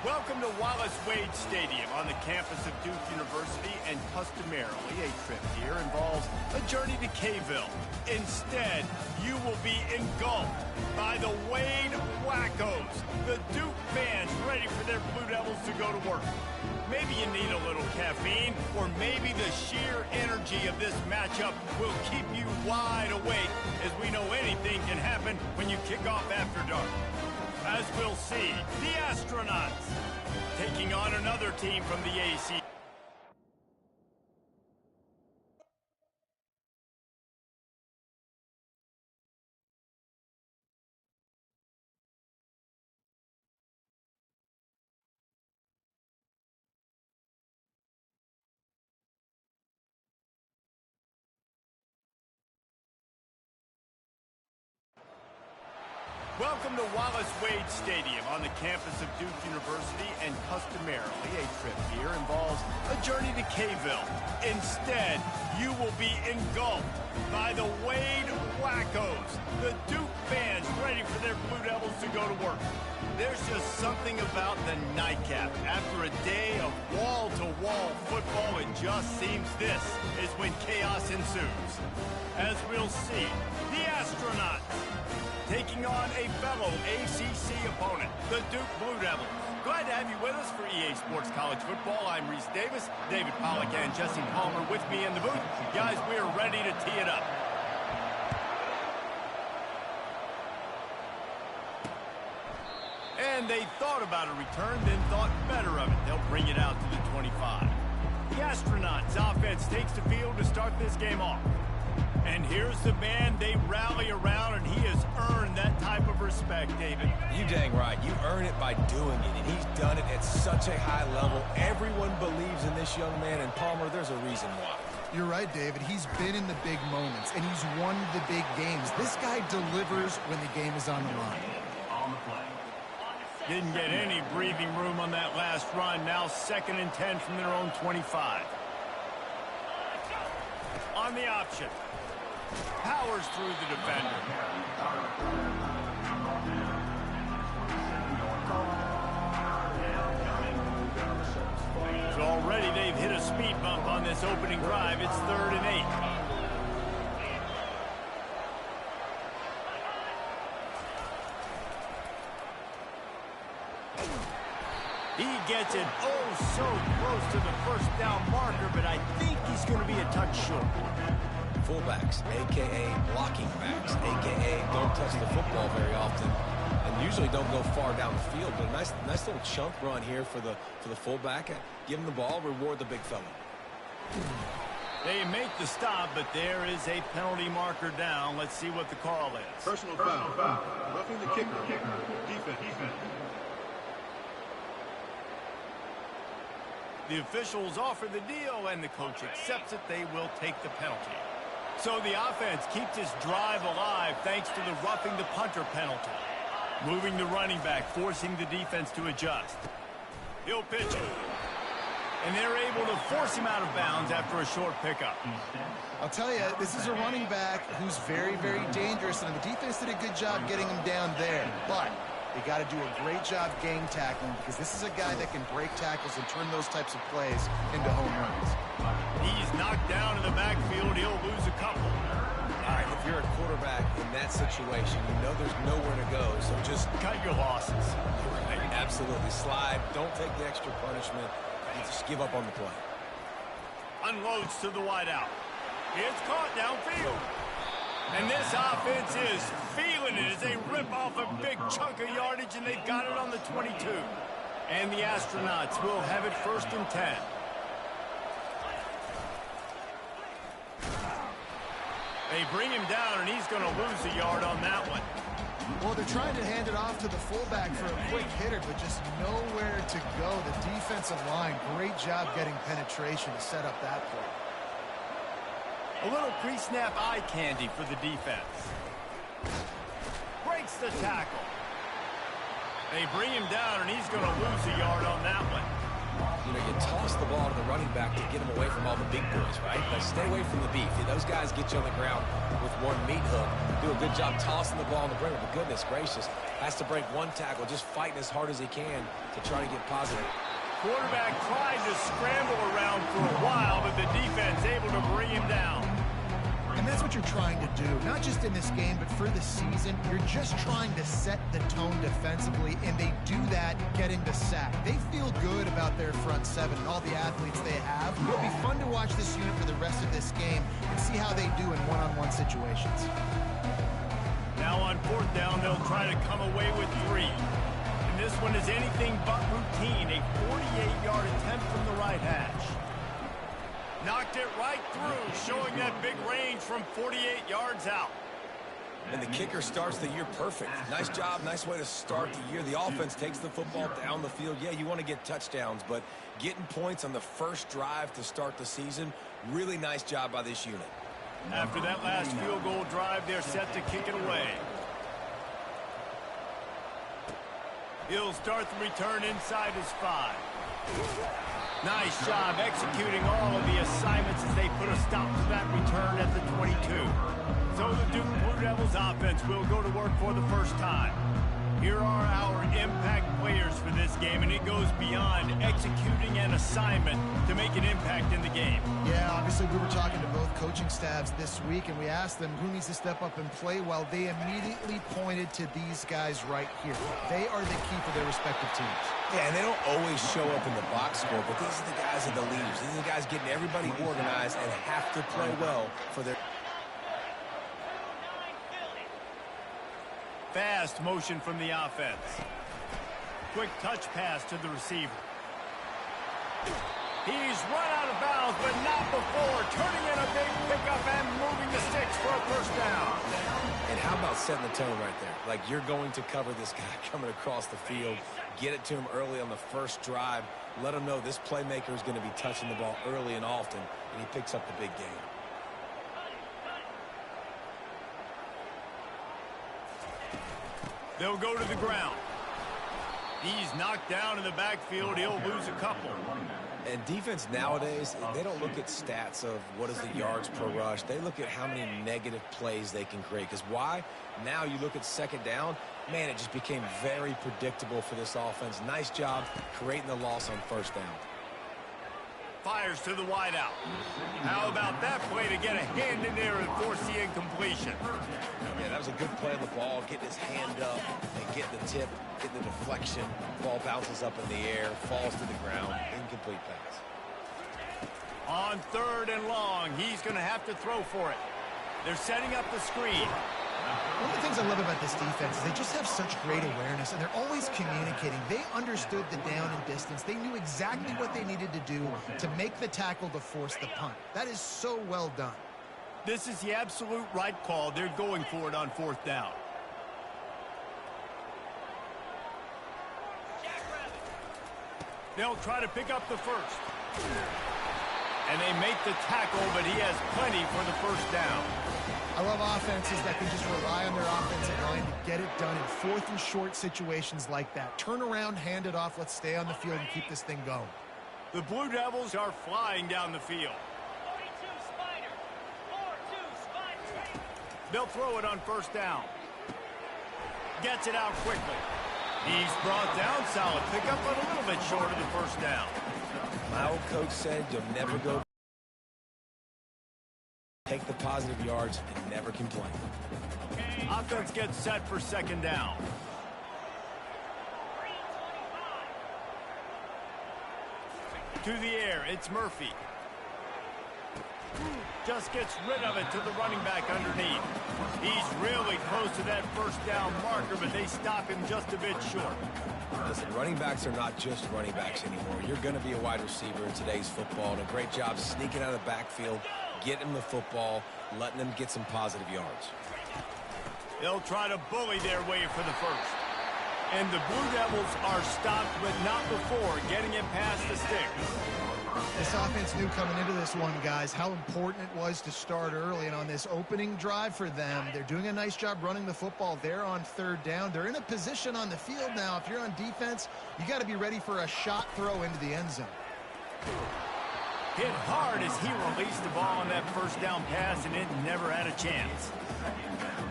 Welcome to Wallace Wade Stadium on the campus of Duke University, and customarily a trip here involves a journey to K-ville. Instead, you will be engulfed by the Wade Wackos, the Duke fans ready for their Blue Devils to go to work. Maybe you need a little caffeine, or maybe the sheer energy of this matchup will keep you wide awake, as we know anything can happen when you kick off after dark. As we'll see, the Astronauts taking on another team from the AC. Welcome to Wallace Wade Stadium on the campus of Duke University, and customarily a trip here involves a journey to K-ville. Instead, you will be engulfed by the Wade Wackos, the Duke fans ready for their Blue Devils to go to work. There's just something about the nightcap. After a day of wall-to-wall football, it just seems this is when chaos ensues. As we'll see, the Astronauts taking on a fellow ACC opponent, the Duke Blue Devils. Glad to have you with us for EA Sports College Football. I'm Reese Davis, David Pollack and Jesse Palmer with me in the booth. Guys, we're ready to tee it up. And they thought about a return, then thought better of it. They'll bring it out to the 25. The Astronauts offense takes the field to start this game off. And here's the man they rally around, and he has earned that type of respect, David. You dang right. You earn it by doing it, and he's done it at such a high level. Everyone believes in this young man, and Palmer, there's a reason why. You're right, David. He's been in the big moments, and he's won the big games. This guy delivers when the game is on the line. Didn't get any breathing room on that last run. Now 2nd and 10 from their own 25. On the option. Powers through the defender. So already they've hit a speed bump on this opening drive. It's 3rd and 8. He gets it so close to the first down marker, but I think he's going to be a touch short. Fullbacks, a.k.a. blocking backs, a.k.a. don't touch the football very often and usually don't go far down the field. But a nice little chunk run here for the fullback. Give him the ball, reward the big fella. They make the stop, but there is a penalty marker down. Let's see what the call is. Personal foul. Roughing the kicker. Defense. The officials offer the deal, and the coach accepts it. They will take the penalty. So the offense keeps this drive alive thanks to the roughing the punter penalty. Moving the running back, forcing the defense to adjust. He'll pitch it. And they're able to force him out of bounds after a short pickup. I'll tell you, this is a running back who's very, very dangerous, and the defense did a good job getting him down there. But they got to do a great job gang tackling, because this is a guy that can break tackles and turn those types of plays into home runs. He's knocked down in the backfield. He'll lose a couple. All right, if you're a quarterback in that situation, you know there's nowhere to go, so just cut your losses. Right, absolutely. Slide. Don't take the extra punishment. You just give up on the play. Unloads to the wideout. It's caught downfield. And this offense is feeling it as they rip off a big chunk of yardage, and they've got it on the 22. And the Astronauts will have it 1st and 10. They bring him down, and he's going to lose a yard on that one. Well, they're trying to hand it off to the fullback for a quick hitter, but just nowhere to go. The defensive line, great job getting penetration to set up that play. A little pre-snap eye candy for the defense. Breaks the tackle. They bring him down, and he's going to lose a yard on that one. You know, you toss the ball to the running back to get him away from all the big boys, right? But stay away from the beef. Those guys get you on the ground with one meat hook. Do a good job tossing the ball on the perimeter. But goodness gracious, has to break one tackle, just fighting as hard as he can to try to get positive. Quarterback tried to scramble around for a while, but the defense able to bring him down. And that's what you're trying to do, not just in this game, but for the season. You're just trying to set the tone defensively, and they do that getting the sack. They feel good about their front seven and all the athletes they have. It'll be fun to watch this unit for the rest of this game and see how they do in one-on-one situations. Now on fourth down, they'll try to come away with 3. And this one is anything but routine, a 48-yard attempt from the right hash. Knocked it right through, showing that big range from 48 yards out. And the kicker starts the year perfect. Nice job, nice way to start the year. The offense takes the football down the field. Yeah, you want to get touchdowns, but getting points on the first drive to start the season, really nice job by this unit. After that last field goal drive, they're set to kick it away. He'll start the return inside his 5. Nice job executing all of the assignments as they put a stop to that return at the 22. So the Duke Blue Devils offense will go to work for the first time. Here are our impact players for this game, and it goes beyond executing an assignment to make an impact in the game. Yeah, obviously we were talking to both coaching staffs this week, and we asked them who needs to step up and play. Well, they immediately pointed to these guys right here. They are the key for their respective teams. Yeah, and they don't always show up in the box score, but these are the guys that the leaders. These are the guys getting everybody organized and have to play well for their... Fast motion from the offense. Quick touch pass to the receiver. He's run out of bounds, but not before. Turning in a big pickup and moving the sticks for a first down. And how about setting the tone right there? Like, you're going to cover this guy coming across the field. Get it to him early on the first drive. Let him know this playmaker is going to be touching the ball early and often, and he picks up the big game. They'll go to the ground. He's knocked down in the backfield. He'll lose a couple. And defense nowadays, they don't look at stats of what is the yards per rush. They look at how many negative plays they can create. Because why? Now you look at second down, man, it just became very predictable for this offense. Nice job creating the loss on first down. Fires to the wideout. How about that play to get a hand in there and force the incompletion? Yeah, that was a good play on the ball, getting his hand up and getting the tip, getting the deflection. Ball bounces up in the air, falls to the ground, incomplete pass. On 3rd and long, he's going to have to throw for it. They're setting up the screen. One of the things I love about this defense is they just have such great awareness, and they're always communicating. They understood the down and distance. They knew exactly what they needed to do to make the tackle to force the punt. That is so well done. This is the absolute right call. They're going for it on 4th down. They'll try to pick up the first. And they make the tackle, but he has plenty for the first down. I love offenses that can just rely on their offensive line to get it done in 4th and short situations like that. Turn around, hand it off, let's stay on the field and keep this thing going. The Blue Devils are flying down the field. They'll throw it on 1st down. Gets it out quickly. He's brought down solid. Pick up a little bit short of the first down. My old coach said you'll never go. Take the positive yards and never complain. Offense gets set for 2nd down. To the air, it's Murphy. Just gets rid of it to the running back underneath. He's really close to that first down marker, but they stop him just a bit short. Listen, running backs are not just running backs anymore. You're going to be a wide receiver in today's football, and a great job sneaking out of the backfield, getting the football, letting them get some positive yards. They'll try to bully their way for the first. And the Blue Devils are stopped, but not before getting it past the sticks. This offense knew coming into this one, guys, how important it was to start early. And on this opening drive for them, they're doing a nice job running the football. They're on 3rd down. They're in a position on the field now. If you're on defense, you got to be ready for a shot throw into the end zone. Hit hard as he released the ball on that first down pass, and it never had a chance.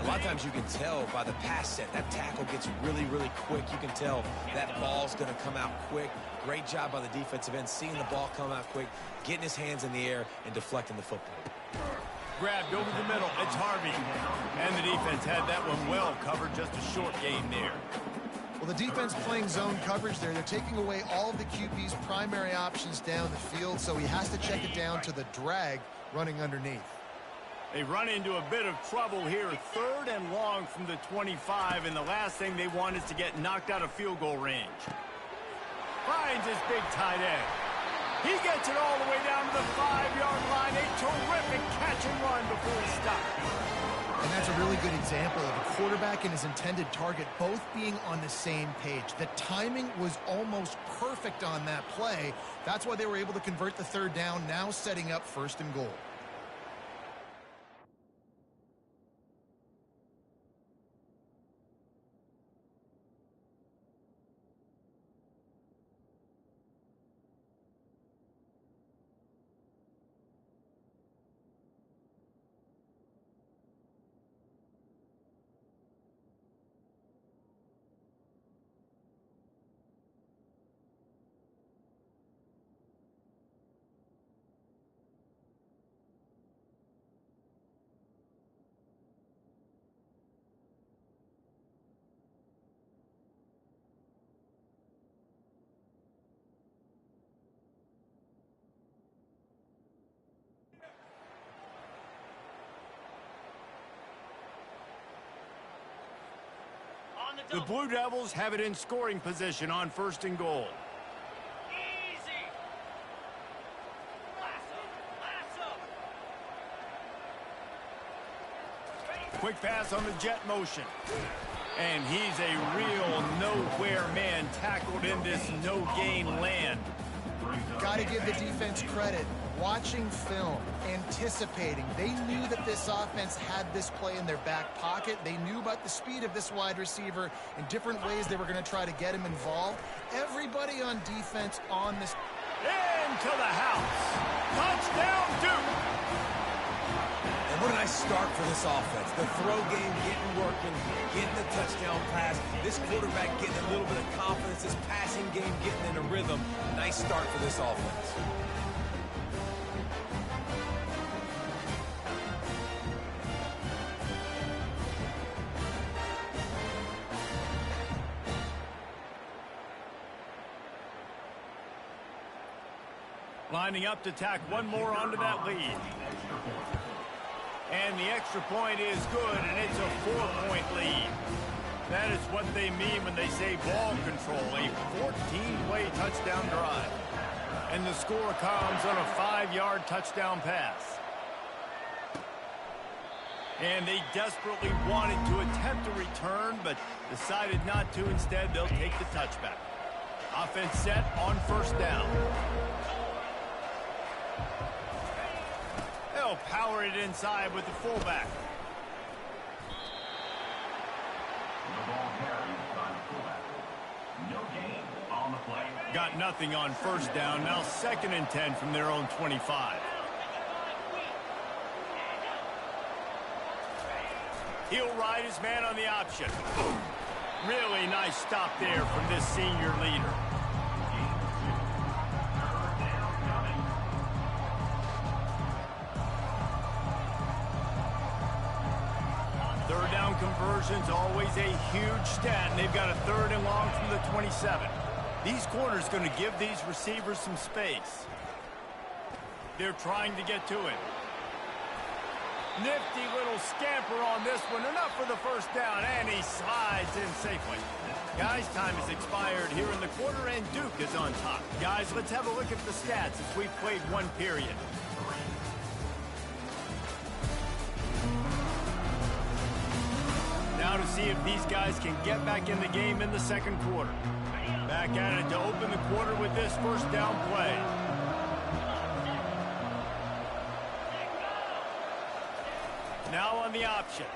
A lot of times you can tell by the pass set, that tackle gets really, really quick. You can tell that ball's going to come out quick. Great job by the defensive end, seeing the ball come out quick, getting his hands in the air, and deflecting the football. Grabbed over the middle. It's Harvey. And the defense had that one well covered. Just a short gain there. Well, the defense playing zone coverage there. They're taking away all of the QB's primary options down the field, so he has to check it down to the drag running underneath. They run into a bit of trouble here. 3rd and long from the 25, and the last thing they want is to get knocked out of field goal range. Finds his big tight end. He gets it all the way down to the 5-yard line. A terrific catch and run before he stopped. And that's a really good example of a quarterback and his intended target both being on the same page. The timing was almost perfect on that play. That's why they were able to convert the 3rd down, now setting up 1st and goal. The Blue Devils have it in scoring position on 1st and goal. Easy. Quick pass on the jet motion. And he's a real nowhere man tackled in this no-gain land. Got to give the defense credit. Watching film, anticipating. They knew that this offense had this play in their back pocket. They knew about the speed of this wide receiver and different ways they were going to try to get him involved. Everybody on defense on this. Into the house. Touchdown, Duke. And what a nice start for this offense. The throw game getting working, getting the touchdown pass. This quarterback getting a little bit of confidence. This passing game getting in a rhythm. Nice start for this offense. Lining up to tack one more onto that lead. And the extra point is good, and it's a 4-point lead. That is what they mean when they say ball control, a 14-play touchdown drive. And the score comes on a 5-yard touchdown pass. And they desperately wanted to attempt a return, but decided not to. Instead, they'll take the touchback. Offense set on 1st down. They'll power it inside with the fullback. Got nothing on 1st down. Now 2nd and 10 from their own 25. He'll ride his man on the option. Really nice stop there from this senior leader. Third down conversion's always a huge stat, and they've got a 3rd and long from the 27. These corners going to give these receivers some space. They're trying to get to it. Nifty little scamper on this one. Enough for the 1st down, and he slides in safely. Guys, time has expired here in the quarter, and Duke is on top. Guys, let's have a look at the stats as we've played one period. Now to see if these guys can get back in the game in the 2nd quarter. Back at it to open the quarter with this 1st down play. Now on the option.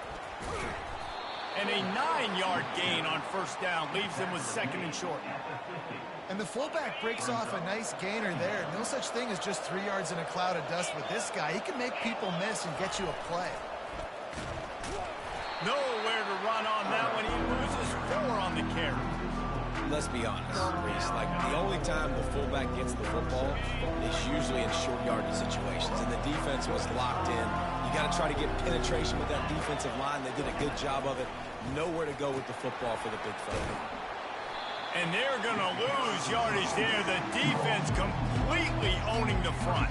And a 9-yard gain on first down leaves them with 2nd and short. And the fullback breaks off a nice gainer there. No such thing as just 3 yards in a cloud of dust with this guy. He can make people miss and get you a play. Nowhere to run on that one. He loses 4 on the carry. Let's be honest, Reese. Like, the only time the fullback gets the football is usually in short yardage situations, and the defense was locked in. You got to try to get penetration with that defensive line. They did a good job of it. Nowhere to go with the football for the big fella. And they're going to lose yardage there. The defense completely owning the front.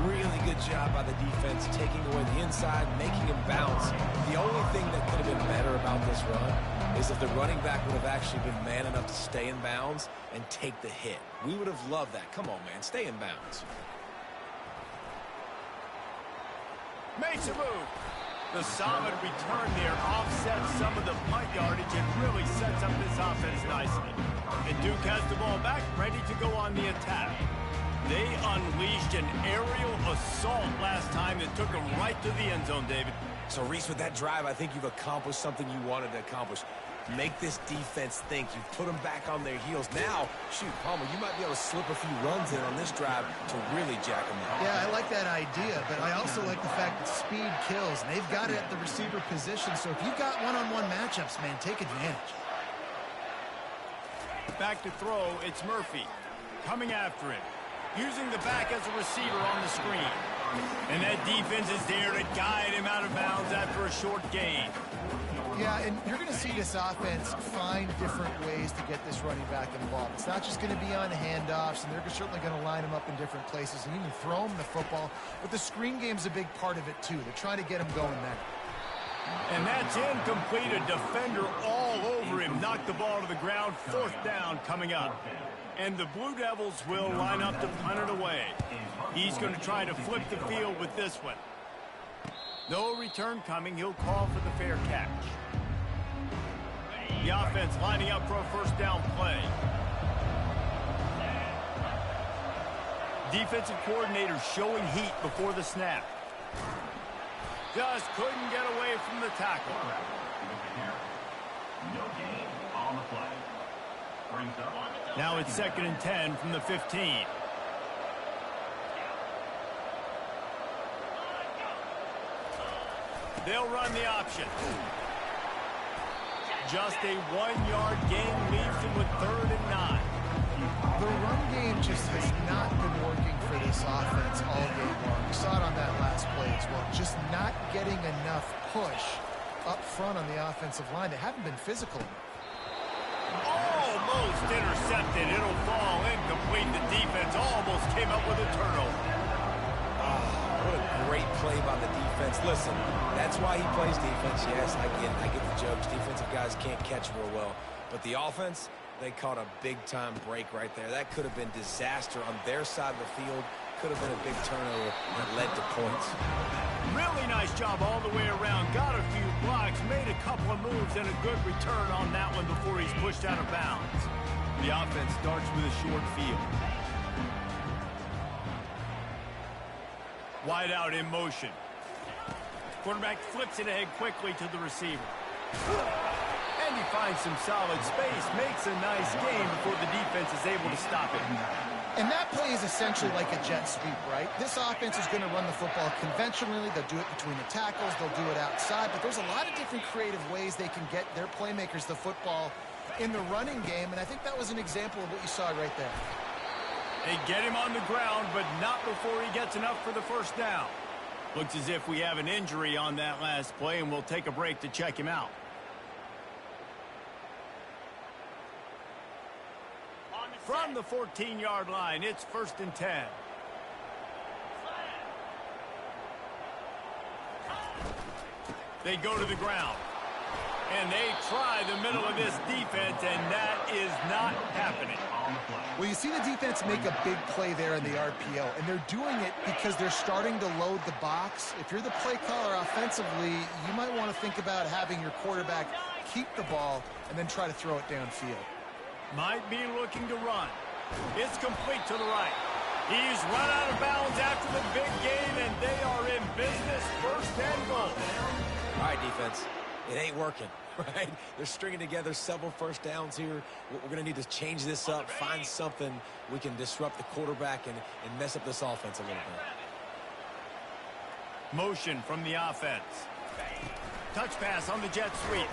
Really good job by the defense, taking away the inside, making him bounce. The only thing that could have been better about this run is if the running back would have actually been man enough to stay in bounds and take the hit. We would have loved that. Come on, man, stay in bounds. Makes a move. The solid return there offsets some of the punt yardage and really sets up this offense nicely. And Duke has the ball back, ready to go on the attack. They unleashed an aerial assault last time that took them right to the end zone, David. So, Reese, with that drive, I think you've accomplished something you wanted to accomplish. Make this defense think. You've put them back on their heels. Now, shoot, Palmer, you might be able to slip a few runs in on this drive to really jack them up. Yeah, I like that idea, but I also like the fact that speed kills. And they've got it at the receiver position, so if you've got one-on-one matchups, man, take advantage. Back to throw, it's Murphy. Coming after him. Using the back as a receiver on the screen. And that defense is there to guide him out of bounds after a short gain. Yeah, and you're going to see this offense find different ways to get this running back involved. It's not just going to be on handoffs, and they're certainly going to line him up in different places and even throw him the football. But the screen game's a big part of it, too. They're trying to get him going there. And that's incomplete. A defender all over him. Knocked the ball to the ground. 4th down coming up. And the Blue Devils will line up to punt it away. He's going to try to flip the field with this one. No return coming. He'll call for the fair catch. The offense lining up for a first down play. Defensive coordinator showing heat before the snap. Just couldn't get away from the tackle. No gain on the play. Brings up. Now it's 2nd and 10 from the 15. They'll run the option. Just a 1-yard gain leaves him with 3rd and 9. The run game just has not been working for this offense all game long. We saw it on that last play as well. Just not getting enough push up front on the offensive line. They haven't been physical. Almost intercepted. It'll fall incomplete. The defense almost came up with a turnover. What a great play by the defense. Listen, that's why he plays defense. Yes, I get the jokes. Defensive guys can't catch real well. But the offense, they caught a big-time break right there. That could have been disaster on their side of the field. Could have been a big turnover that led to points. Really nice job all the way around. Got a few blocks, made a couple of moves, and a good return on that one before he's pushed out of bounds. The offense starts with a short field. Wide out in motion. Quarterback flips it ahead quickly to the receiver. And he finds some solid space, makes a nice gain before the defense is able to stop it. And that play is essentially like a jet sweep, right? This offense is going to run the football conventionally. They'll do it between the tackles. They'll do it outside. But there's a lot of different creative ways they can get their playmakers the football in the running game. And I think that was an example of what you saw right there. They get him on the ground, but not before he gets enough for the first down. Looks as if we have an injury on that last play, and we'll take a break to check him out. From the 14-yard line, it's 1st and 10. They go to the ground. And they try the middle of this defense, and that is not happening. Well, you see the defense make a big play there in the RPO, and they're doing it because they're starting to load the box. If you're the play caller offensively, you might want to think about having your quarterback keep the ball and then try to throw it downfield. Might be looking to run. It's complete to the right. He's run out of bounds after the big gain, and they are in business. 1st and goal. All right, defense. it ain't working, right? They're stringing together several first downs here. We're going to need to change this up, find something we can disrupt the quarterback and mess up this offense a little bit. Motion from the offense. Touch pass on the jet sweep.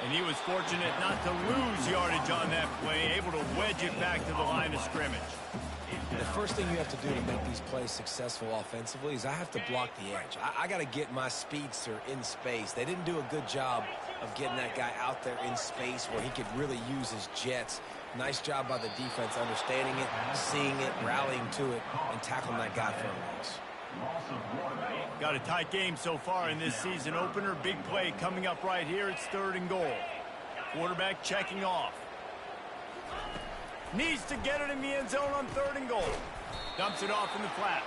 And he was fortunate not to lose yardage on that play, able to wedge it back to the line of scrimmage. The first thing you have to do to make these plays successful offensively is I have to block the edge. I got to get my speedster in space. They didn't do a good job of getting that guy out there in space where he could really use his jets. Nice job by the defense understanding it, seeing it, rallying to it, and tackling that guy for a loss. Got a tight game so far in this season opener. Big play coming up right here. It's 3rd and goal. Quarterback checking off. Needs to get it in the end zone on 3rd and goal. Dumps it off in the flats.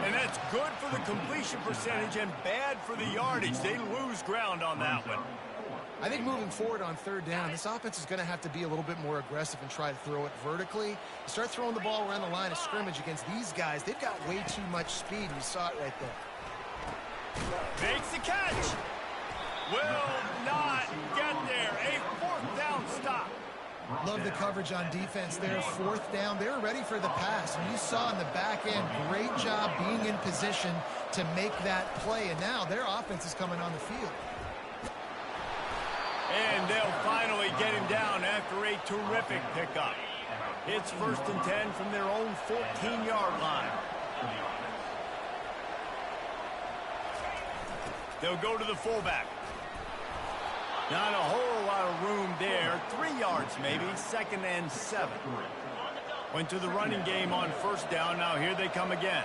And that's good for the completion percentage and bad for the yardage. They lose ground on that one. I think moving forward on 3rd down, this offense is going to have to be a little bit more aggressive and try to throw it vertically. You start throwing the ball around the line of scrimmage against these guys. They've got way too much speed. You saw it right there. Makes the catch. Will not get there. A 4th down stop. Love the coverage on defense there. 4th down. They were ready for the pass. And you saw in the back end, great job being in position to make that play. And now their offense is coming on the field. And they'll finally get him down after a terrific pickup. It's 1st and 10 from their own 14-yard line. They'll go to the fullback. Not a whole lot of room there. 3 yards maybe. 2nd and 7. Went to the running game on 1st down. Now here they come again.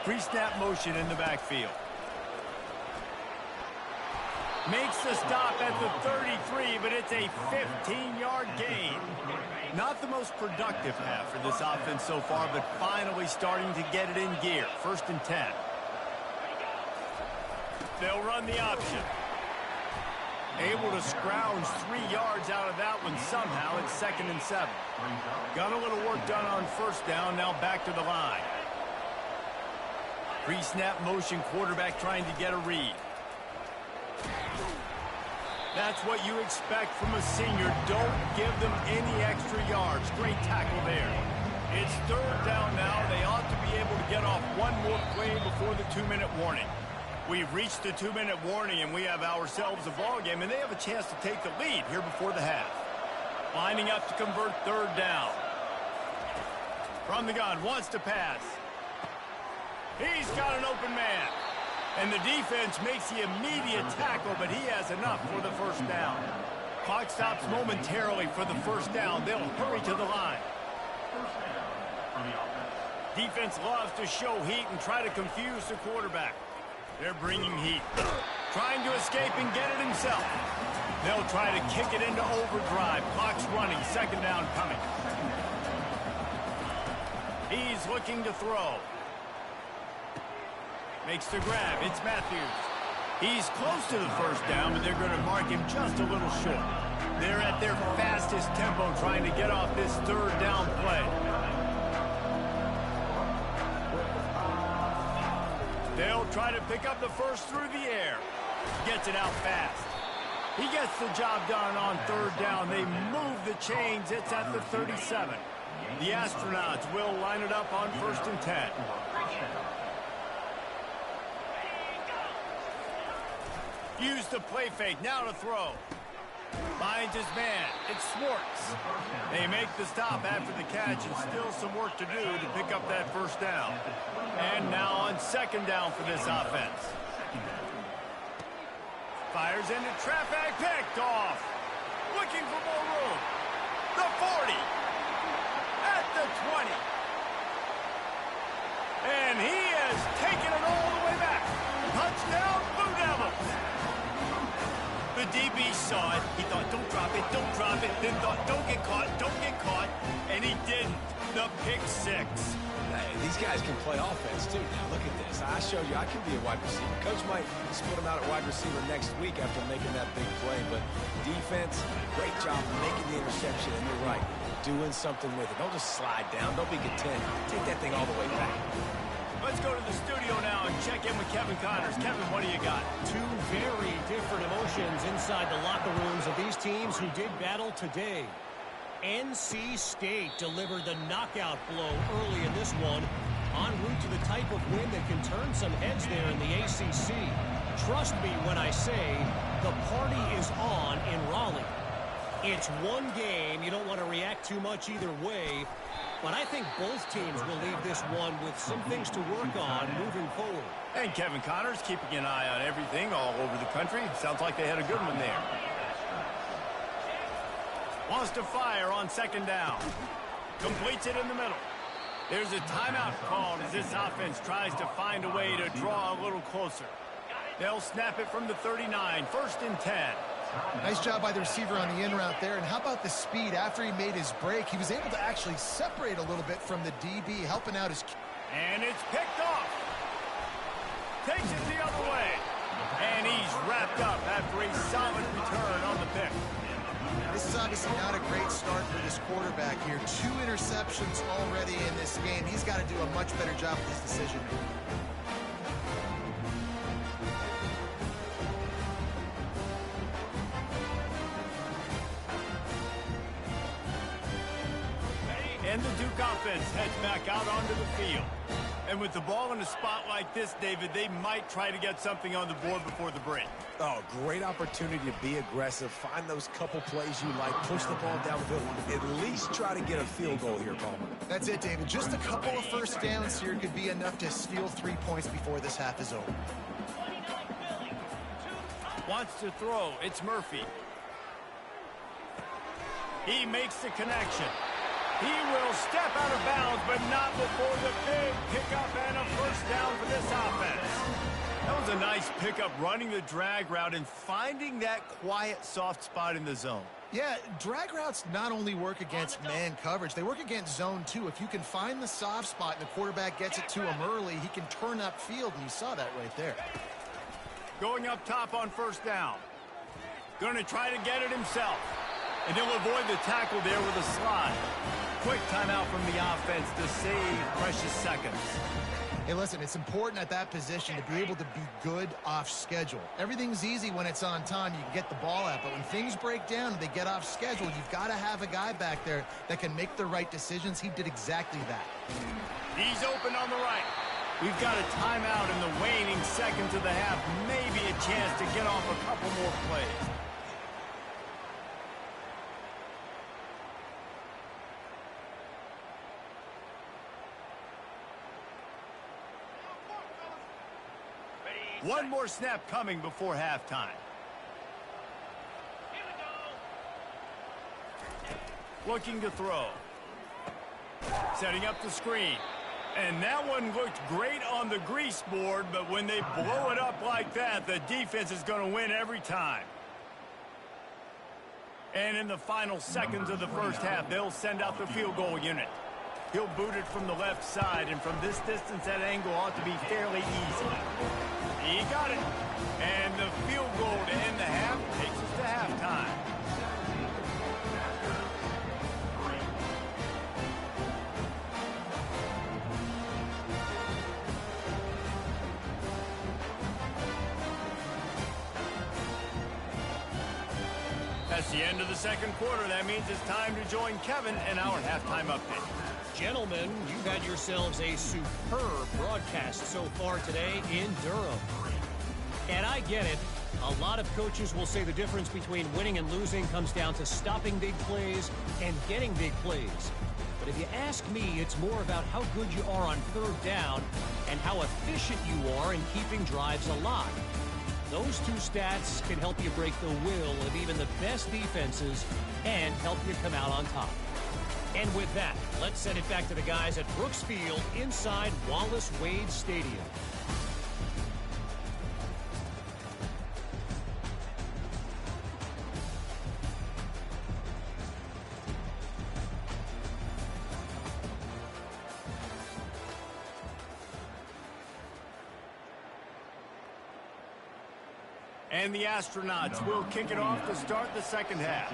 Pre-snap motion in the backfield. Makes the stop at the 33, but it's a 15-yard gain. Not the most productive half for this offense so far, but finally starting to get it in gear. 1st and 10. They'll run the option. Able to scrounge 3 yards out of that one somehow. It's 2nd and 7. Got a little work done on 1st down. Now back to the line. Pre-snap motion, quarterback trying to get a read. That's what you expect from a senior. Don't give them any extra yards. Great tackle there. It's 3rd down now. They ought to be able to get off one more play before the 2-minute warning. We've reached the 2-minute warning, and we have ourselves a ball game, and they have a chance to take the lead here before the half. Lining up to convert 3rd down. From the gun, wants to pass. He's got an open man. And the defense makes the immediate tackle, but he has enough for the 1st down. Clock stops momentarily for the 1st down. They'll hurry to the line. Defense loves to show heat and try to confuse the quarterback. They're bringing heat. Trying to escape and get it himself. They'll try to kick it into overdrive. Clock's running. 2nd down coming. He's looking to throw. Makes the grab. It's Matthews. He's close to the 1st down, but they're going to mark him just a little short. They're at their fastest tempo trying to get off this 3rd down play. They'll try to pick up the 1st through the air. Gets it out fast. He gets the job done on 3rd down. They move the chains. It's at the 37. The Astronauts will line it up on 1st and 10. Use the play fake. Now to throw. Finds his man. It's Swartz. They make the stop after the catch, and still some work to do to pick up that 1st down. And now on 2nd down for this offense. Fires into traffic. Picked off. Looking for more room. The 40. At the 20. And he has taken it all the way back. Touchdown, Blue Devils. The DB saw it. He thought, don't drop it, don't drop it. Then thought, don't get caught, and he didn't. The pick 6. Hey, these guys can play offense, too. Now, look at this. I showed you I can be a wide receiver. Coach might split him out at wide receiver next week after making that big play. But defense, great job making the interception. And you're right, doing something with it. Don't just slide down. Don't be content. Take that thing all the way back. Let's go to the studio now and check in with Kevin Connors. Kevin, what do you got? Two very different emotions inside the locker rooms of these teams who did battle today. NC State delivered the knockout blow early in this one, en route to the type of win that can turn some heads there in the ACC. Trust me when I say the party is on in Raleigh. It's one game. You don't want to react too much either way. But I think both teams will leave this one with some things to work on moving forward. And Kevin Connors keeping an eye on everything all over the country. Sounds like they had a good one there. Wants to fire on second down. Completes it in the middle. There's a timeout called as this offense tries to find a way to draw a little closer. They'll snap it from the 39, 1st and 10. Nice job by the receiver on the in route there. And how about the speed after he made his break? He was able to actually separate a little bit from the DB, helping out his... And it's picked off. Takes it the other way. And he's wrapped up after a solid return on the pick. This is obviously not a great start for this quarterback here. 2 interceptions already in this game. He's got to do a much better job with his decision making. And the Duke offense heads back out onto the field. And with the ball in a spot like this, David, they might try to get something on the board before the break. Oh, great opportunity to be aggressive. Find those couple plays you like. Push the ball down the field. At least try to get a field goal here, Palmer. That's it, David. Just a couple of first downs here could be enough to steal 3 points before this half is over. Wants to throw. It's Murphy. He makes the connection. He will step out of bounds, but not before the big pickup and a first down for this offense. That was a nice pickup, running the drag route and finding that quiet, soft spot in the zone. Yeah, drag routes not only work against man coverage, they work against zone too. If you can find the soft spot and the quarterback gets it to him early, he can turn upfield, and you saw that right there. Going up top on first down. Going to try to get it himself. And he'll avoid the tackle there with a slide. Quick timeout from the offense to save precious seconds. Hey, listen, it's important at that position to be able to be good off schedule. Everything's easy when it's on time. You can get the ball out. But when things break down and they get off schedule, you've got to have a guy back there that can make the right decisions. He did exactly that. He's open on the right. We've got a timeout in the waning seconds of the half. Maybe a chance to get off a couple more plays. One more snap coming before halftime. Looking to throw. Setting up the screen. And that one looked great on the grease board, but when they blow it up like that, the defense is going to win every time. And in the final seconds of the first half, they'll send out the field goal unit. He'll boot it from the left side, and from this distance, that angle ought to be fairly easy. He got it. And the field goal to end the half takes us to halftime. That's the end of the second quarter. That means it's time to join Kevin in our halftime update. Gentlemen, you've had yourselves a superb broadcast so far today in Durham. And I get it. A lot of coaches will say the difference between winning and losing comes down to stopping big plays and getting big plays. But if you ask me, it's more about how good you are on third down and how efficient you are in keeping drives alive. Those two stats can help you break the will of even the best defenses and help you come out on top. And with that, let's send it back to the guys at Brooks Field inside Wallace Wade Stadium. And the Astronauts will kick it off to start the second half.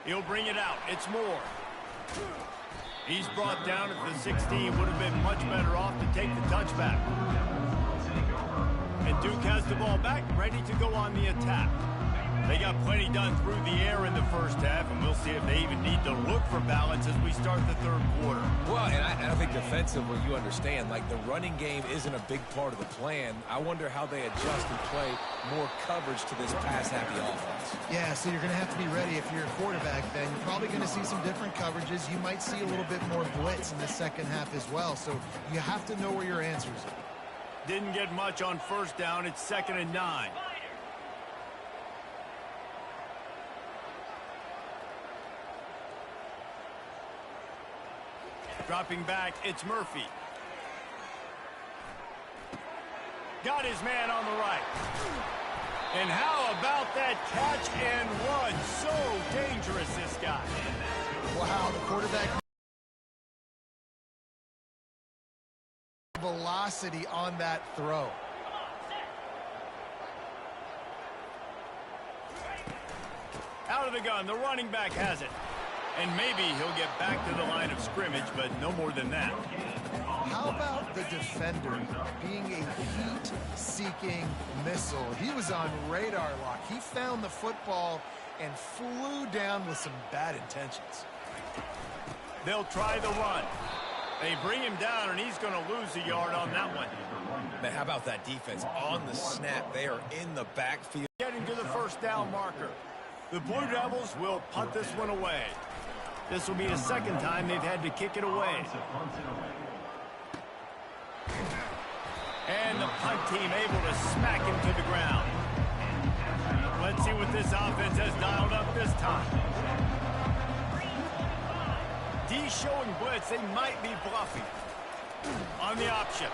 He'll bring it out. It's Moore. He's brought down at the 16. Would have been much better off to take the touchback. And Duke has the ball back, ready to go on the attack. They got plenty done through the air in the first half, and we'll see if they even need to look for balance as we start the third quarter. Well, and I think defensively, you understand, like the running game isn't a big part of the plan. I wonder how they adjust and play more coverage to this pass-happy offense. Yeah, so you're going to have to be ready if you're a quarterback, then. You're probably going to see some different coverages. You might see a little bit more blitz in the second half as well, so you have to know where your answers are. Didn't get much on first down. It's 2nd and 9. Dropping back, it's Murphy. Got his man on the right. And how about that catch and run? So dangerous, this guy. Wow, the quarterback velocity on that throw. Out of the gun, the running back has it. And maybe he'll get back to the line of scrimmage, but no more than that. How about the defender being a heat-seeking missile? He was on radar lock. He found the football and flew down with some bad intentions. They'll try the run. They bring him down, and he's going to lose a yard on that one. Man, how about that defense? On the snap, they are in the backfield. Getting to the first down marker. The Blue Devils will punt this one away. This will be the second time they've had to kick it away. And the punt team able to smack him to the ground. Let's see what this offense has dialed up this time. D showing blitz. They might be bluffing. On the option.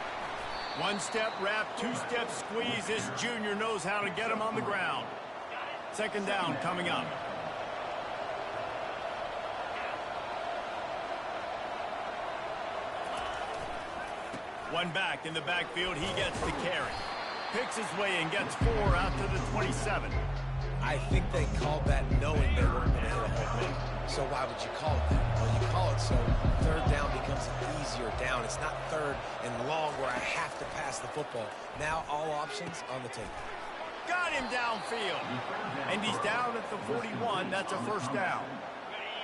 One-step wrap, two-step squeeze. This junior knows how to get him on the ground. Second down coming up. One back in the backfield. He gets the carry. Picks his way and gets 4 out to the 27. I think they called that knowing they weren't going to hit a home run. So why would you call it that? Well, you call it so third down becomes an easier down. It's not third and long where I have to pass the football. Now all options on the table. Got him downfield. And he's down at the 41. That's a first down.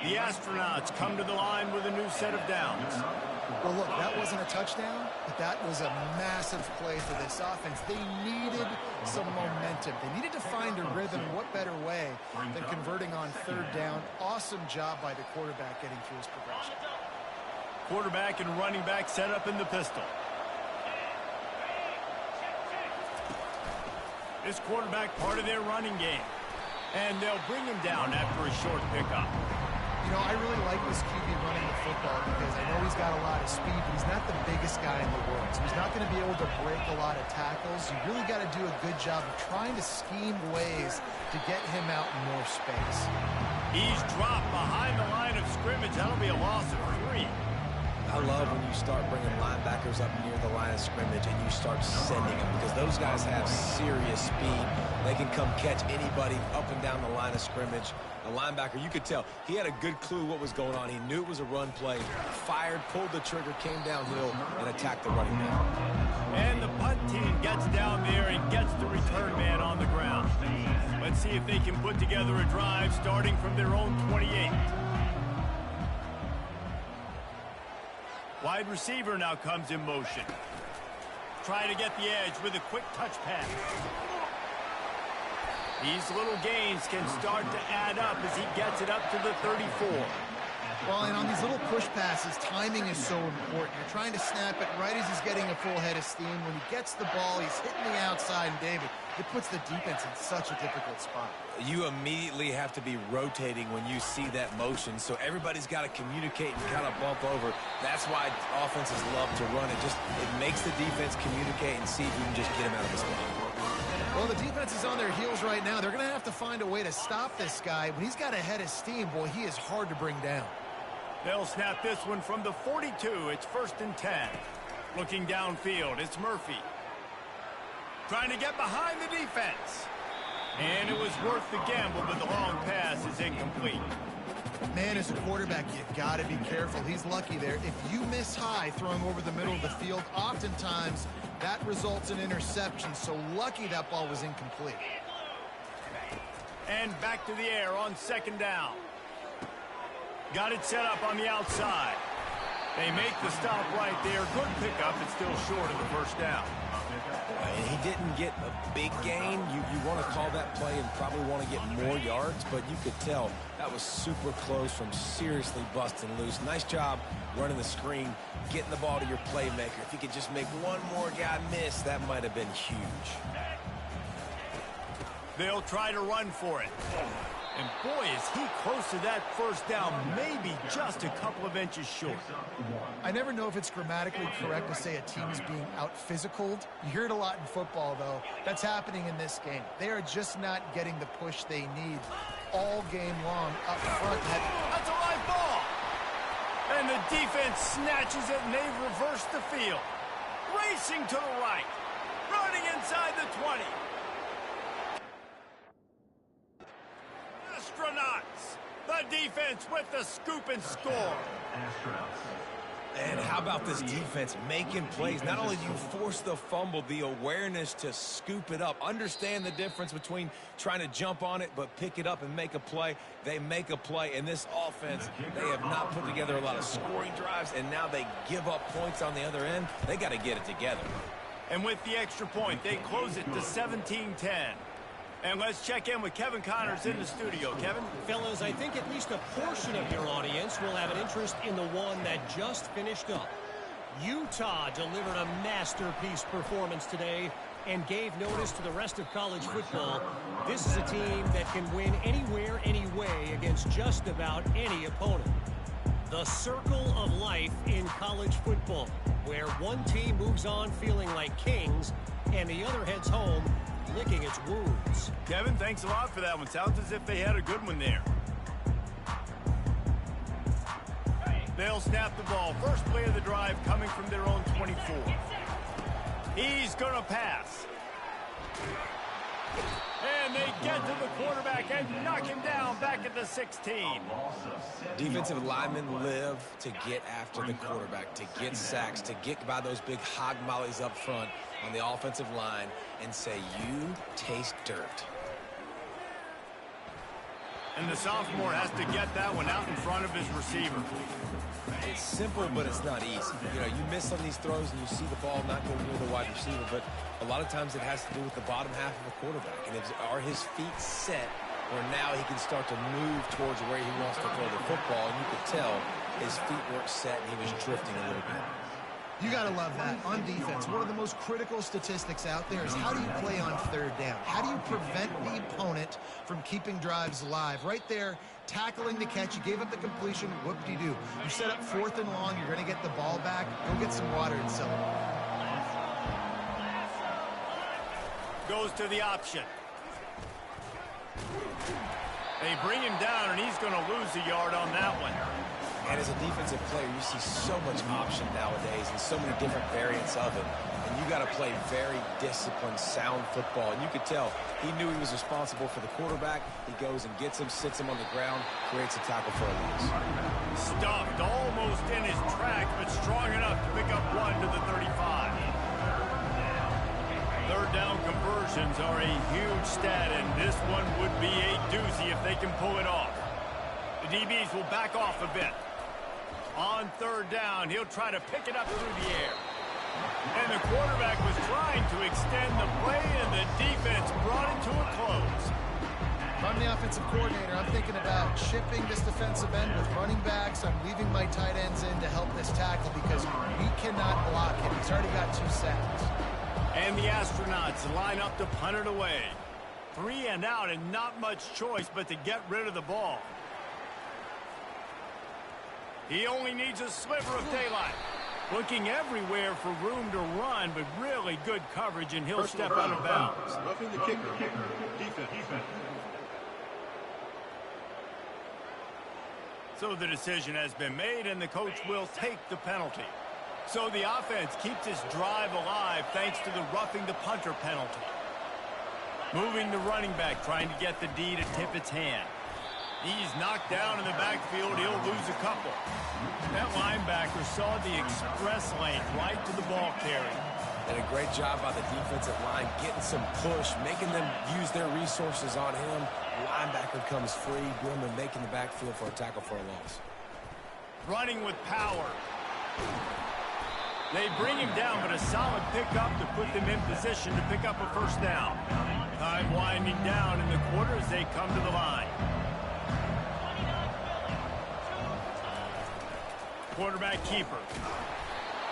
The Astronauts come to the line with a new set of downs. Well, look, that wasn't a touchdown, but that was a massive play for this offense. They needed some momentum. They needed to find a rhythm. What better way than converting on third down? Awesome job by the quarterback getting through his progression. Quarterback and running back set up in the pistol. This quarterback part of their running game. And they'll bring him down after a short pickup. You know, I really like this QB running the football because I know he's got a lot of speed, but he's not the biggest guy in the world. So he's not going to be able to break a lot of tackles. You really got to do a good job of trying to scheme ways to get him out in more space. He's dropped behind the line of scrimmage. That'll be a loss of 3. I love when you start bringing linebackers up near the line of scrimmage and you start sending them because those guys have serious speed. They can come catch anybody up and down the line of scrimmage. A linebacker, you could tell, he had a good clue what was going on. He knew it was a run play, fired, pulled the trigger, came downhill, and attacked the running back. And the punt team gets down there and gets the return man on the ground. Let's see if they can put together a drive starting from their own 28. Wide receiver now comes in motion. Try to get the edge with a quick touch pass. These little gains can start to add up as he gets it up to the 34. Well, and on these little push passes, timing is so important. You're trying to snap it right as he's getting a full head of steam. When he gets the ball, he's hitting the outside, and David, it puts the defense in such a difficult spot. You immediately have to be rotating when you see that motion, so everybody's got to communicate and kind of bump over. That's why offenses love to run it. It makes the defense communicate and see if you can just get him out of the spot. Well, the defense is on their heels right now. They're going to have to find a way to stop this guy. When he's got a head of steam, boy, he is hard to bring down. They'll snap this one from the 42. It's 1st and 10. Looking downfield, it's Murphy. Trying to get behind the defense. And it was worth the gamble, but the long pass is incomplete. Man, as a quarterback, you've got to be careful. He's lucky there. If you miss high throwing over the middle of the field, oftentimes that results in interception. So lucky that ball was incomplete. And back to the air on second down. Got it set up on the outside. They make the stop right there. Good pickup. It's still short of the first down. And he didn't get a big gain. You want to call that play and probably want to get more yards, but you could tell that was super close from seriously busting loose. Nice job running the screen, getting the ball to your playmaker. If you could just make one more guy miss, that might have been huge. They'll try to run for it. And boy, is he close to that first down, maybe just a couple of inches short. I never know if it's grammatically correct to say a team is being out-physicaled. You hear it a lot in football, though. That's happening in this game. They are just not getting the push they need all game long up front. That's a live ball. And the defense snatches it, and they reverse the field. Racing to the right. Running inside the 20. Astronauts. The defense with the scoop and score. And how about this defense making plays? Not only do you force the fumble, the awareness to scoop it up. Understand the difference between trying to jump on it, but pick it up and make a play. They make a play. In this offense, they have not put together a lot of scoring drives, and now they give up points on the other end. They got to get it together. And with the extra point, they close it to 17-10. And let's check in with Kevin Connors in the studio. Kevin? Fellas, I think at least a portion of your audience will have an interest in the one that just finished up. Utah delivered a masterpiece performance today and gave notice to the rest of college football. This is a team that can win anywhere, anyway against just about any opponent. The circle of life in college football, where one team moves on feeling like kings and the other heads home licking its wounds. Kevin, thanks a lot for that one. Sounds as if they had a good one there. They'll snap the ball. First play of the drive coming from their own 24. He's going to pass. And they get to the quarterback and knock him down back at the 16. Defensive linemen live to get after the quarterback, to get sacks, to get by those big hog mollies up front on the offensive line and say, you taste dirt. And the sophomore has to get that one out in front of his receiver. It's simple, but it's not easy. You know, you miss some of these throws and you see the ball not go near the wide receiver, but a lot of times it has to do with the bottom half of the quarterback. And are his feet set where now he can start to move towards where he wants to throw the football? And you could tell his feet weren't set and he was drifting a little bit. You got to love that. On defense, one of the most critical statistics out there is how do you play on third down? How do you prevent the opponent from keeping drives alive? Right there, tackling the catch. You gave up the completion. Whoop-de-doo. You set up 4th and long. You're going to get the ball back. Go get some water and sell it. Goes to the option. They bring him down, and he's going to lose a yard on that one. And as a defensive player, you see so much option nowadays and so many different variants of it. And you got to play very disciplined, sound football. And you could tell he knew he was responsible for the quarterback. He goes and gets him, sits him on the ground, creates a tackle for a loss. Stuffed almost in his tracks, but strong enough to pick up one to the 35. Third down conversions are a huge stat, and this one would be a doozy if they can pull it off. The DBs will back off a bit. On third down, he'll try to pick it up through the air. And the quarterback was trying to extend the play, and the defense brought it to a close. If I'm the offensive coordinator, I'm thinking about shipping this defensive end with running backs. I'm leaving my tight ends in to help this tackle because we cannot block him. He's already got 2 sacks. And the Astronauts line up to punt it away. 3 and out, and not much choice but to get rid of the ball. He only needs a sliver of daylight. Looking everywhere for room to run, but really good coverage, and he'll step out of bounds. Roughing the kicker. Defense. So the decision has been made, and the coach will take the penalty. So the offense keeps its drive alive thanks to the roughing the punter penalty. Moving the running back, trying to get the D to tip its hand. He's knocked down in the backfield. He'll lose a couple. That linebacker saw the express lane right to the ball carrier. And a great job by the defensive line, getting some push, making them use their resources on him. The linebacker comes free, boom, and making the backfield for a tackle for a loss. Running with power. They bring him down, but a solid pickup to put them in position to pick up a first down. Time winding down in the quarter as they come to the line. Quarterback keeper.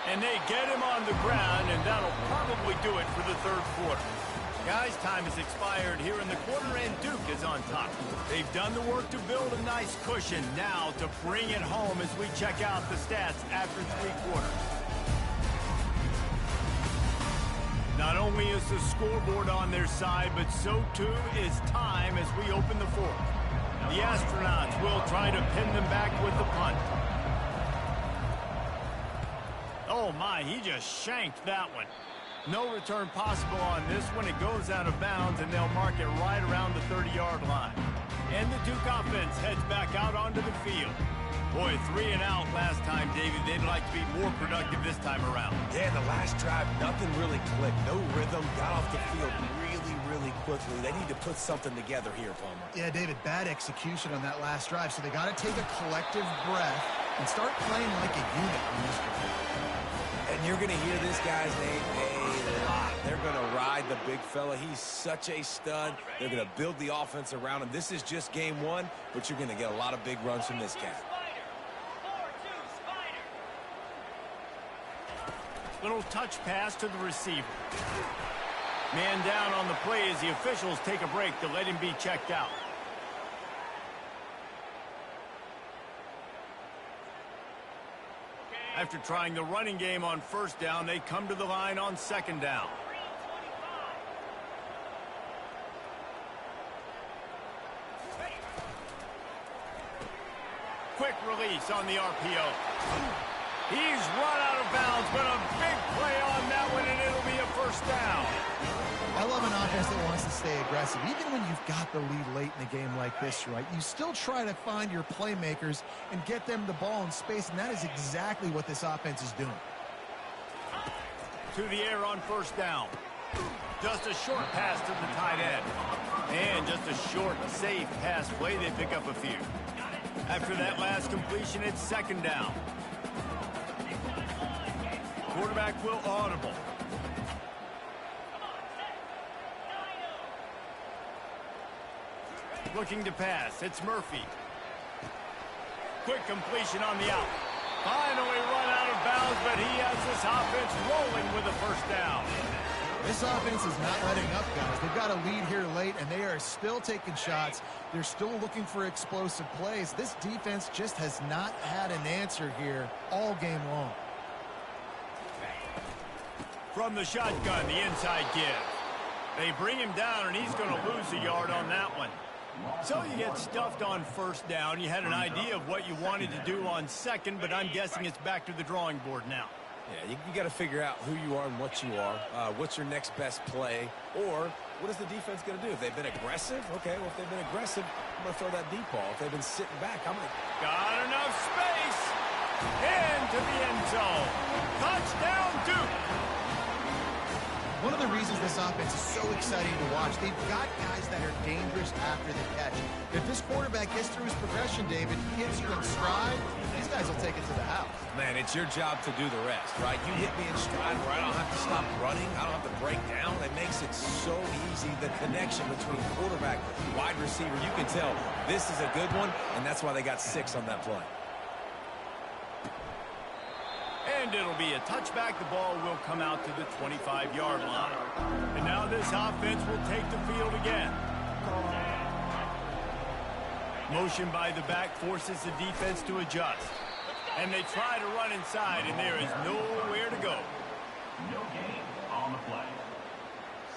And they get him on the ground, and that'll probably do it for the third quarter. Guys, time has expired here in the quarter, and Duke is on top. They've done the work to build a nice cushion. Now to bring it home as we check out the stats after 3 quarters. Not only is the scoreboard on their side, but so too is time as we open the fourth. The Astronauts will try to pin them back with the punt. Oh my, he just shanked that one. No return possible on this one. It goes out of bounds, and they'll mark it right around the 30-yard line. And the Duke offense heads back out onto the field. Boy, 3 and out last time, David. They'd like to be more productive this time around. Yeah, the last drive, nothing really clicked. No rhythm, got off the field really quickly. They need to put something together here, Palmer. Yeah, David, bad execution on that last drive, so they got to take a collective breath and start playing like a unit on this drive. And you're going to hear this guy's name a lot. They're going to ride the big fella. He's such a stud. They're going to build the offense around him. This is just game 1, but you're going to get a lot of big runs from this cat. Little touch pass to the receiver. Man down on the play as the officials take a break to let him be checked out. After trying the running game on first down, they come to the line on second down. Quick release on the RPO. He's run out of bounds, but a big play on that one, and it'll be a first down. I love an offense that wants to stay aggressive. Even when you've got the lead late in a game like this, right, you still try to find your playmakers and get them the ball in space, and that is exactly what this offense is doing. To the air on first down. Just a short pass to the tight end. And just a short, safe pass play. They pick up a few. After that last completion, it's second down. Quarterback will audible. Looking to pass. It's Murphy. Quick completion on the out. Finally run out of bounds, but he has this offense rolling with a first down. This offense is not letting up, guys. They've got a lead here late, and they are still taking shots. They're still looking for explosive plays. This defense just has not had an answer here all game long. From the shotgun, the inside give. They bring him down, and he's going to lose a yard on that one. So you get stuffed on first down. You had an idea of what you wanted to do on second, but I'm guessing it's back to the drawing board now. Yeah, you got to figure out who you are and what you are. What's your next best play? Or what is the defense going to do? If they've been aggressive, okay, well, if they've been aggressive, I'm going to throw that deep ball. If they've been sitting back, I'm going to... Got enough space. Into the end zone. Touchdown, Duke. One of the reasons this offense is so exciting to watch, they've got guys that are dangerous after the catch. If this quarterback gets through his progression, David, hits you in stride, these guys will take it to the house. Man, it's your job to do the rest, right? You hit me in stride where I don't have to stop running. I don't have to break down. It makes it so easy. The connection between quarterback and wide receiver, you can tell this is a good one, and that's why they got 6 on that play. And it'll be a touchback. The ball will come out to the 25-yard line. And now this offense will take the field again. Motion by the back forces the defense to adjust. And they try to run inside, and there is nowhere to go. No gain on the play.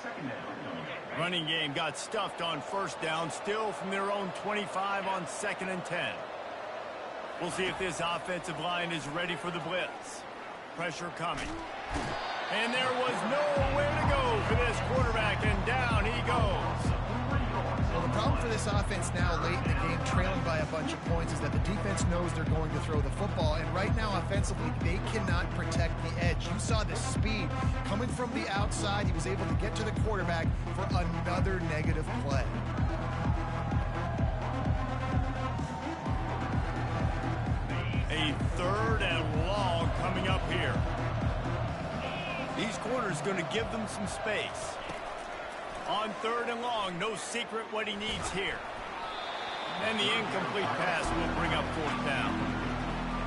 Second down. Running game got stuffed on first down, still from their own 25 on 2nd and 10. We'll see if this offensive line is ready for the blitz. Pressure coming. And there was nowhere to go for this quarterback, and down he goes. Well, the problem for this offense now late in the game, trailing by a bunch of points, is that the defense knows they're going to throw the football. And right now, offensively, they cannot protect the edge. You saw the speed coming from the outside. He was able to get to the quarterback for another negative play. A 3rd and long coming up here. These corners going to give them some space. On 3rd and long, no secret what he needs here. And the incomplete pass will bring up 4th down.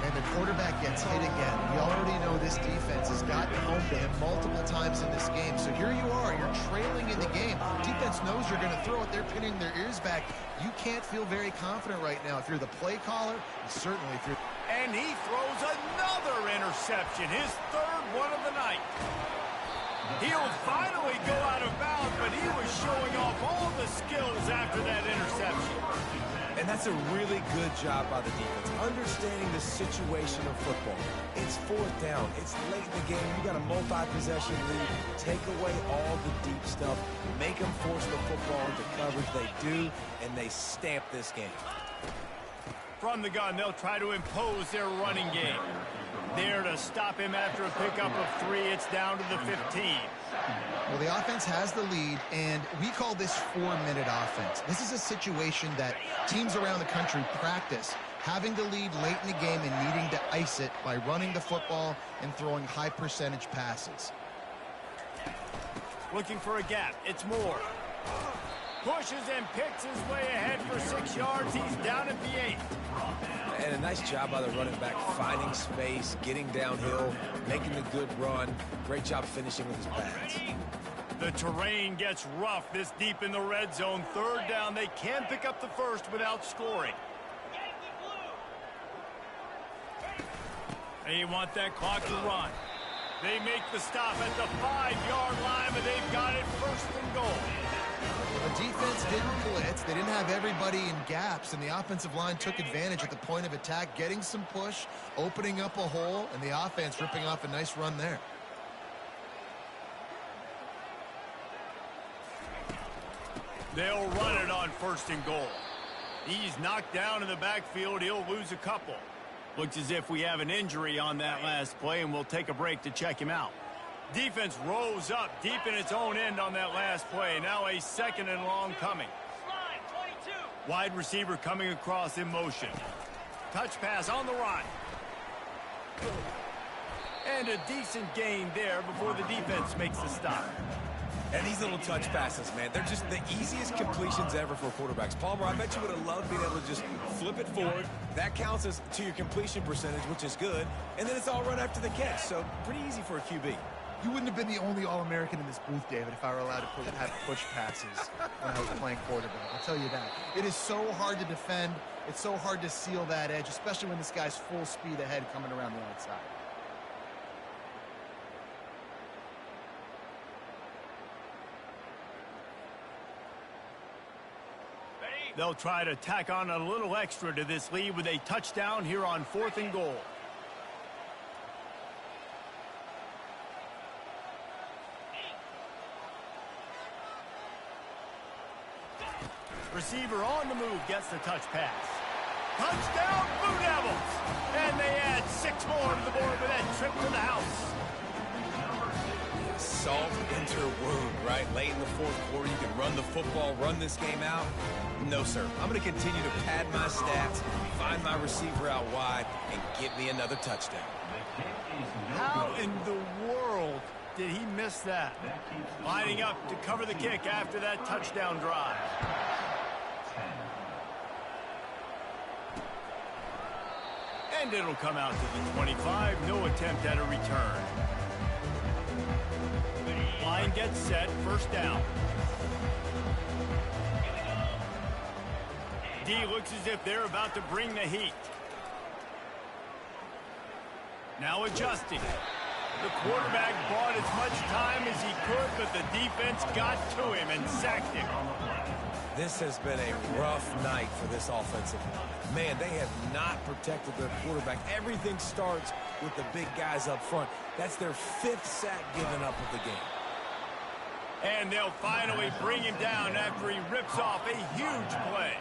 And the quarterback gets hit again. We already know this defense has gotten home to him multiple times in this game. So here you are, you're trailing in the game. Defense knows you're going to throw it. They're pinning their ears back. You can't feel very confident right now. If you're the play caller, certainly if you're... And he throws another interception, his 3rd one of the night. He'll finally go out of bounds, but he was showing off all the skills after that interception. And that's a really good job by the defense, understanding the situation of football. It's 4th down. It's late in the game. You got a multi-possession lead. Take away all the deep stuff. Make them force the football into coverage. They do, and they stamp this game. From the gun, they'll try to impose their running game. There to stop him after a pickup of 3. It's down to the 15. Well, the offense has the lead, and we call this 4-minute offense. This is a situation that teams around the country practice, having the lead late in the game and needing to ice it by running the football and throwing high-percentage passes. Looking for a gap. It's Moore. Pushes and picks his way ahead for 6 yards. He's down at the 8. And a nice job by the running back, finding space, getting downhill, making a good run. Great job finishing with his pads. The terrain gets rough this deep in the red zone. 3rd down. They can pick up the 1st without scoring. They want that clock to run. They make the stop at the 5-yard line, but they've got it 1st and goal. The defense didn't blitz. They didn't have everybody in gaps, and the offensive line took advantage at the point of attack, getting some push, opening up a hole, and the offense ripping off a nice run there. They'll run it on 1st and goal. He's knocked down in the backfield. He'll lose a couple. Looks as if we have an injury on that last play, and we'll take a break to check him out. Defense rose up deep in its own end on that last play. Now a 2nd and long coming. Wide receiver coming across in motion. Touch pass on the run. And a decent gain there before the defense makes the stop. And these little touch passes, man, they're just the easiest completions ever for quarterbacks. Palmer, I bet you would have loved being able to just flip it forward. That counts as to your completion percentage, which is good. And then it's all run after the catch. So pretty easy for a QB. You wouldn't have been the only All-American in this booth, David, if I were allowed to have push passes when I was playing quarterback. I'll tell you that. It is so hard to defend. It's so hard to seal that edge, especially when this guy's full speed ahead coming around the outside. They'll try to tack on a little extra to this lead with a touchdown here on 4th and goal. Receiver on the move gets the touch pass. Touchdown, Blue Devils! And they add 6 more to the board with that trip to the house. Salt into her wound, right? Late in the 4th quarter, you can run the football, run this game out. No, sir. I'm going to continue to pad my stats, find my receiver out wide, and get me another touchdown. How in the world did he miss that? Lining up to cover the kick after that touchdown drive. And it'll come out to the 25. No attempt at a return. Line gets set. 1st down. D looks as if they're about to bring the heat. Now adjusting. The quarterback bought as much time as he could, but the defense got to him and sacked him. This has been a rough night for this offensive line. Man, they have not protected their quarterback. Everything starts with the big guys up front. That's their 5th sack given up of the game. And they'll finally bring him down after he rips off a huge play.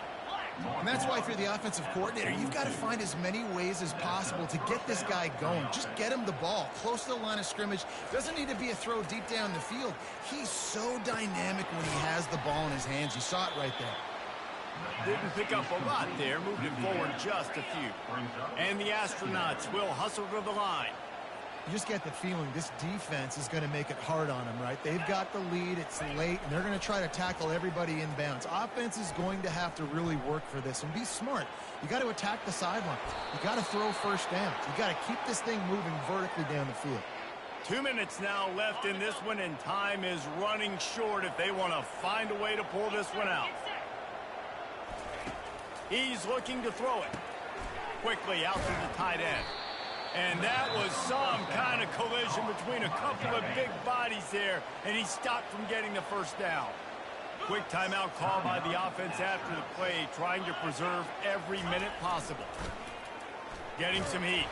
And that's why if you're the offensive coordinator, you've got to find as many ways as possible to get this guy going. Just get him the ball close to the line of scrimmage. Doesn't need to be a throw deep down the field. He's so dynamic when he has the ball in his hands. You saw it right there. Didn't pick up a lot there, moved it forward just a few. And the Astronauts will hustle to the line. You just get the feeling this defense is going to make it hard on them, right? They've got the lead, it's late, and they're going to try to tackle everybody inbounds. Offense is going to have to really work for this and be smart. You got to attack the sideline. You got to throw first downs. You got to keep this thing moving vertically down the field. 2 minutes now left in this one, and time is running short if they want to find a way to pull this one out. He's looking to throw it. Quickly out to the tight end. And that was some kind of collision between a couple of big bodies there, and he stopped from getting the first down. Quick timeout call by the offense after the play, trying to preserve every minute possible. Getting some heat.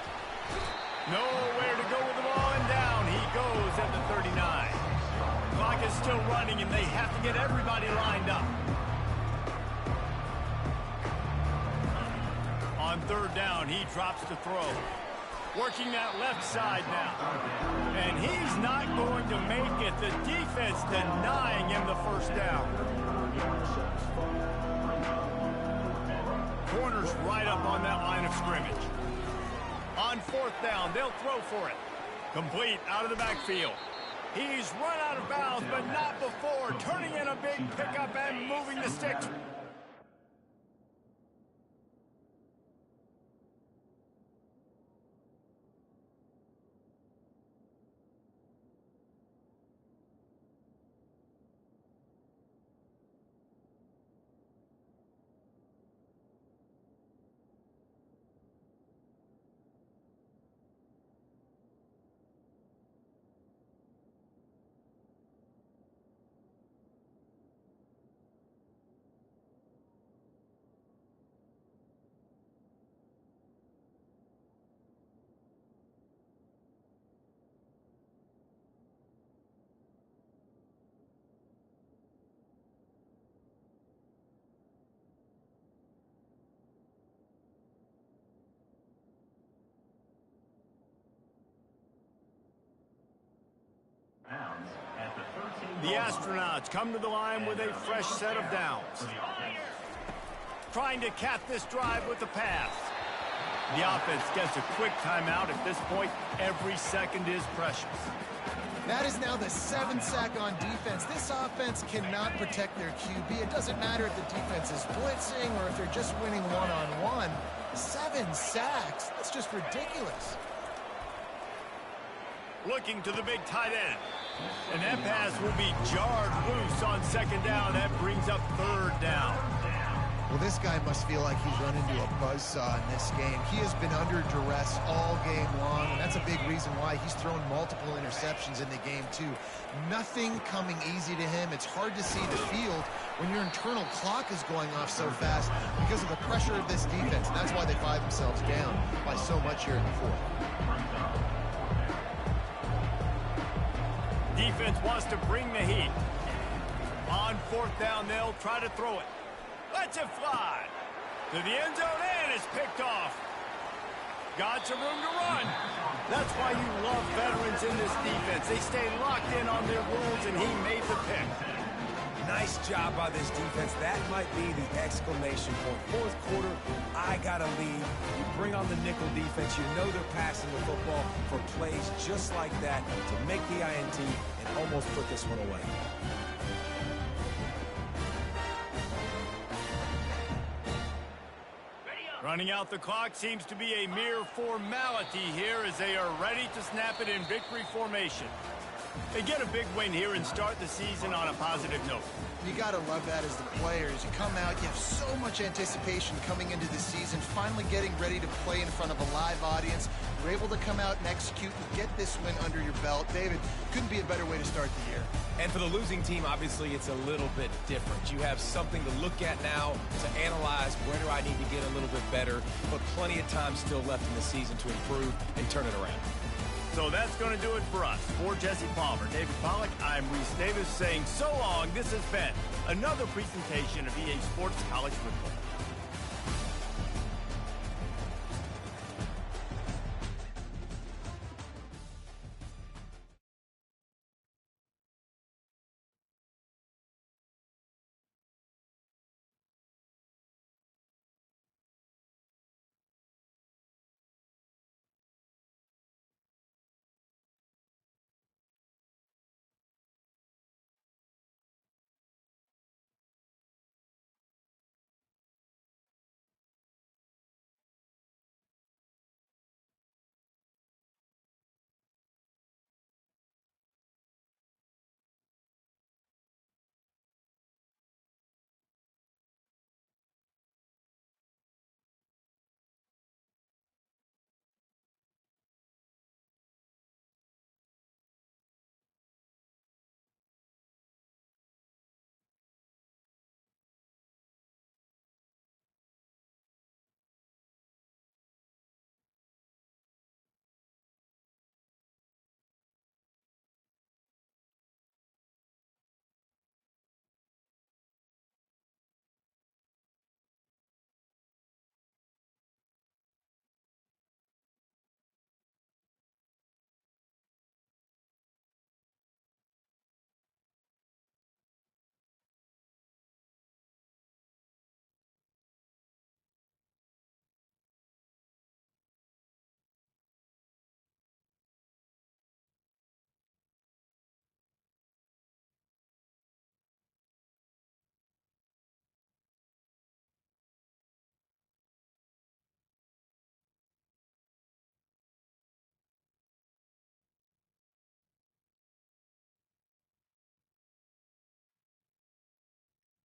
Nowhere to go with the ball, and down he goes at the 39. Clock is still running, and they have to get everybody lined up. On third down, he drops to throw. Working that left side now. And he's not going to make it. The defense denying him the first down. Corner's right up on that line of scrimmage. On fourth down, they'll throw for it. Complete out of the backfield. He's run out of bounds, but not before. Turning in a big pickup and moving the sticks. The Astronauts come to the line with a fresh set of downs. Trying to cap this drive with the pass. The offense gets a quick timeout. At this point, every second is precious. That is now the 7th sack on defense. This offense cannot protect their QB. It doesn't matter if the defense is blitzing or if they're just winning one-on-one. 7 sacks? That's just ridiculous. Looking to the big tight end. And that pass will be jarred loose on second down. That brings up third down. Well, this guy must feel like he's run into a buzzsaw in this game. He has been under duress all game long, and that's a big reason why he's thrown multiple interceptions in the game, too. Nothing coming easy to him. It's hard to see the field when your internal clock is going off so fast because of the pressure of this defense, and that's why they find themselves down by so much here in the fourth. Defense wants to bring the heat. On fourth down, they'll try to throw it. Lets it fly. To the end zone, and it's picked off. Got some room to run. That's why you love veterans in this defense. They stay locked in on their rules, and he made the pick. Nice job by this defense. That might be the exclamation point. Fourth quarter, I got to lead. You bring on the nickel defense. You know they're passing the football for plays just like that to make the INT and almost put this one away. Running out the clock seems to be a mere formality here as they are ready to snap it in victory formation. They get a big win here and start the season on a positive note. You got to love that as the players. You come out, you have so much anticipation coming into the season, finally getting ready to play in front of a live audience. You're able to come out and execute and get this win under your belt. David, couldn't be a better way to start the year. And for the losing team, obviously, it's a little bit different. You have something to look at now to analyze where do I need to get a little bit better, but plenty of time still left in the season to improve and turn it around. So that's going to do it for us. For Jesse Palmer, David Pollack, I'm Reese Davis saying so long. This has been another presentation of EA Sports College Football.